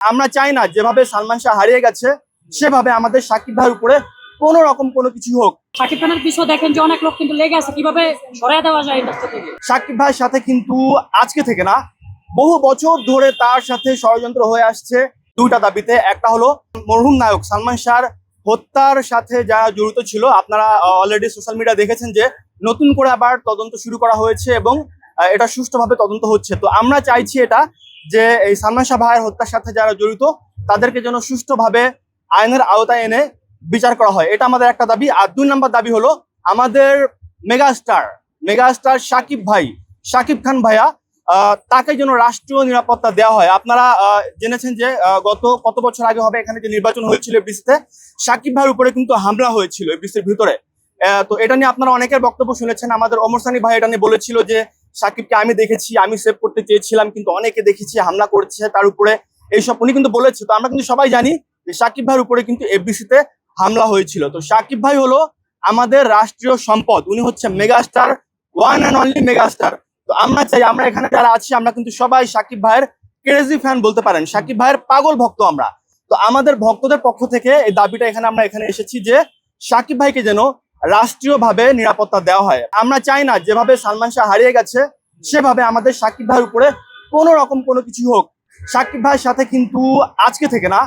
আমরা চাই না যেভাবে সালমান শাহ হারিয়ে গেছে সেভাবে আমাদের সাকিব ভাইয়ের উপরে কোনো রকম কোনো কিছু হোক। সাকিব খানের পিছনে দেখেন যে অনেক লোক কিন্তু লেগে আছে, কিভাবে সরিয়ে দেওয়া যায় ইন্ডাস্ট্রি থেকে। সাকিব ভাইয়ের সাথে কিন্তু আজকে থেকে না, বহু বছর ধরে তার সাথে ষড়যন্ত্র হয়ে আসছে দুইটা দাবিতে। একটা হলো মরহুম নায়ক সালমান শাহর হত্যার সাথে যারা জড়িত ছিল, আপনারা অলরেডি সোশ্যাল মিডিয়া দেখেছেন যে নতুন করে আবার তদন্ত শুরু করা হয়েছে এবং এটা সুষ্ঠুভাবে তদন্ত হচ্ছে। তো আমরা চাইছি এটা যে এই সালমান শাহ ভাইয়ের হত্যার সাথে যারা জড়িত তাদেরকে যেন সুষ্ঠুভাবে আইনের আওতায় এনে বিচার করা হয়, এটা আমাদের একটা দাবি। আর 2 নম্বর দাবি হলো আমাদের মেগাস্টার শাকিব খান ভাইয়া, তাকে যেন রাষ্ট্রীয় নিরাপত্তা দেওয়া হয়। আপনারা জেনেছেন যে গত কত বছর আগে হবে এখানে যে নির্বাচন হয়েছিল এফডিসিতে, শাকিব ভাইয়ের উপরে কিন্তু হামলা হয়েছিল এফডিসির ভিতরে। তো এটা নিয়ে আপনারা অনেকের বক্তব্য শুনেছেন। আমাদের ওমর সানি ভাই এটা নিয়ে বলেছিল যে শাকিবকে আমি দেখেছি, আমি সেভ করতে চেয়েছিলাম, কিন্তু অনেকে দেখেছি হামলা করছে তার উপরে, এইসব উনি কিন্তু বলেছে। তো আমরা কিন্তু সবাই জানি যে শাকিব ভাইয়ের উপরে কিন্তু এফডিসিতে হামলা হয়েছিল। তো শাকিব ভাই হলো আমাদের রাষ্ট্রীয় সম্পদ, উনি হচ্ছে megastar, one and only megastar. তো আমরা চাই, আমরা এখানে যারা আছি আমরা কিন্তু সবাই শাকিব ভাইয়ের ক্রেজি ফ্যান বলতে পারেন, শাকিব ভাইয়ের পাগল ভক্ত আমরা। তো আমাদের ভক্তদের পক্ষ থেকে এই দাবিটা আমরা এখানে এসেছি যে শাকিব ভাইকে যেন রাষ্ট্রীয়ভাবে নিরাপত্তা দেওয়া হয়। আমরা চাই না যেভাবে সালমান শাহ হারিয়ে গেছে সেভাবে আমাদের শাকিব ভাইয়ের উপরে কোনো রকম কোনো কিছু হোক। শাকিব ভাইয়ের সাথে কিন্তু আজকে থেকে না,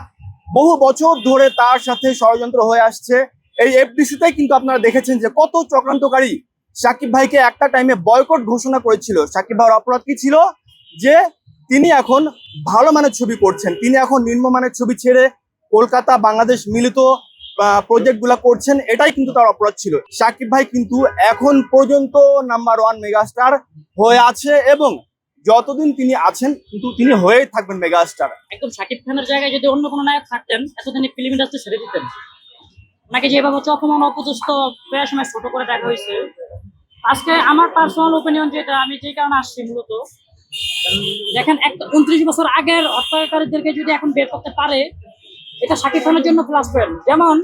বহু বছর ধরে তার সাথে ষড়যন্ত্র হয়ে আসছে। এই এফডিসিতে কিন্তু আপনারা দেখেছেন যে কত চক্রান্তকারী শাকিব ভাইকে একটা টাইমে বয়কট ঘোষণা করেছিল। শাকিব ভাইয়ের অপরাধ কি ছিল? যে তিনি এখন ভালো মানের ছবি করছেন, তিনি এখন নিম্নমানের ছবি ছেড়ে কলকাতা বাংলাদেশ মিলিত প্রজেক্ট গুলা করছেন, এটাই কিন্তু তার অপরাধ ছিল। শাকিব ভাই কিন্তু এখন পর্যন্ত নাম্বার 1 মেগাস্টার হয়ে আছে এবং যতদিন তিনি আছেন কিন্তু তিনি হয়েই থাকবেন মেগাস্টার। একদম শাকিব খানের জায়গায় যদি অন্য কোনো নায়ক থাকতেন এতদিন ফিল্ম ইন্ডাস্ট্রি ছেড়ে দিতেন নাকি, যেভাবে হচ্ছে অপমান অপদস্থ প্রায় সময় ছোট করে দেখা হয়েছে। আজকে আমার পার্সোনাল ওপিনিয়ন যেটা, আমি যে কারণে আসছি মূলত, দেখেন 29 বছর আগের হত্যাকারীদেরকে যদি এখন বের করতে পারে, এটা শাকিব খানের জন্য প্লাস পয়েন্ট। যেমন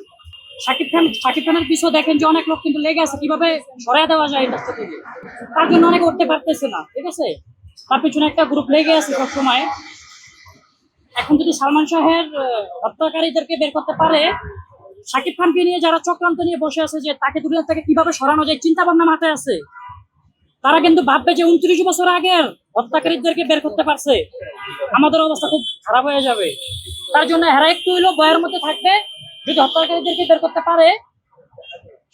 শাকিব খানের পিছনে দেখেন যে অনেক লোক কিন্তু লেগে আছে, কিভাবে সরিয়ে দেওয়া যায় ইন্ডাস্ট্রি থেকে। তার জন্য অনেকে উঠতে পারতেছে না, ঠিক আছে, তার পিছনে একটা গ্রুপ লেগে আছে সবসময়। এখন যদি সালমান শাহের হত্যাকারীদেরকে বের করতে পারে, শাকিব খানকে নিয়ে যারা চক্রান্ত নিয়ে বসে আছে যে তাকে দুনিয়া থেকে কিভাবে সরানো যায় চিন্তা ভাবনা মাথায় আছে, তারা কিন্তু ভাববে যে 29 বছর আগের হত্যাকারীদেরকে বের করতে পারছে, আমাদের অবস্থা খুব খারাপ হয়ে যাবে। তার জন্য হেরা একটু হইলেও বয়ের মধ্যে থাকবে। যদি হত্যাকারীদেরকে বের করতে পারে,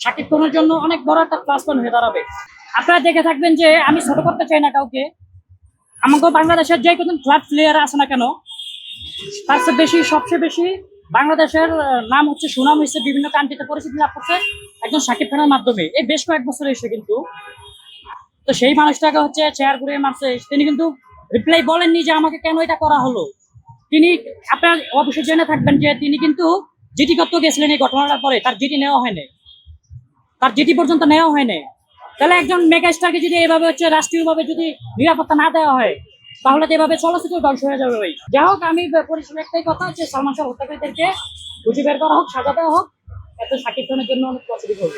শাকিব খানের জন্য অনেক বড় একটা প্লাস পয়েন্ট হয়ে দাঁড়াবে। আপনারা দেখে থাকবেন যে আমি ছোট করতে চাই না কাউকে, আমাকে বাংলাদেশের যে কোনো ক্লাব প্লেয়ার আছে না কেন, তার চেয়ে বেশি, সবচেয়ে বেশি বাংলাদেশের নাম হচ্ছে, সুনাম হয়েছে, বিভিন্ন কান্ট্রিতে পরিচিতি লাভ করছে একজন শাকিব খানের মাধ্যমে এই বেশ কয়েক বছর এসে। কিন্তু তো সেই মানুষটাকে হচ্ছে চেয়ার ঘুরিয়ে মারছে, তিনি কিন্তু রিপ্লাই বলেননি যে আমাকে কেন এটা করা হলো। তিনি, আপনার অবশ্যই জেনে থাকবেন যে তিনি কিন্তু জিডি করতে গেছিলেন এই ঘটনাটার পরে, তার জিডি নেওয়া হয়নি, তার জিডি পর্যন্ত নেওয়া হয়নি। তাহলে একজন মেগাস্টারকে যদি এভাবে হচ্ছে রাষ্ট্রীয়ভাবে যদি নিরাপত্তা না দেওয়া হয়, তাহলে তো এভাবে চলচ্চিত্র ধ্বংস হয়ে যাবে। ভাই যাই হোক, আমি পরিষ্কার একটাই কথা হচ্ছে, সালমান শাহ হত্যাকারীদেরকে খুঁজে বের করা হোক, সাজা দেওয়া হোক, এত শাকিব খানের জন্য অনেক পজিটিভ হবে।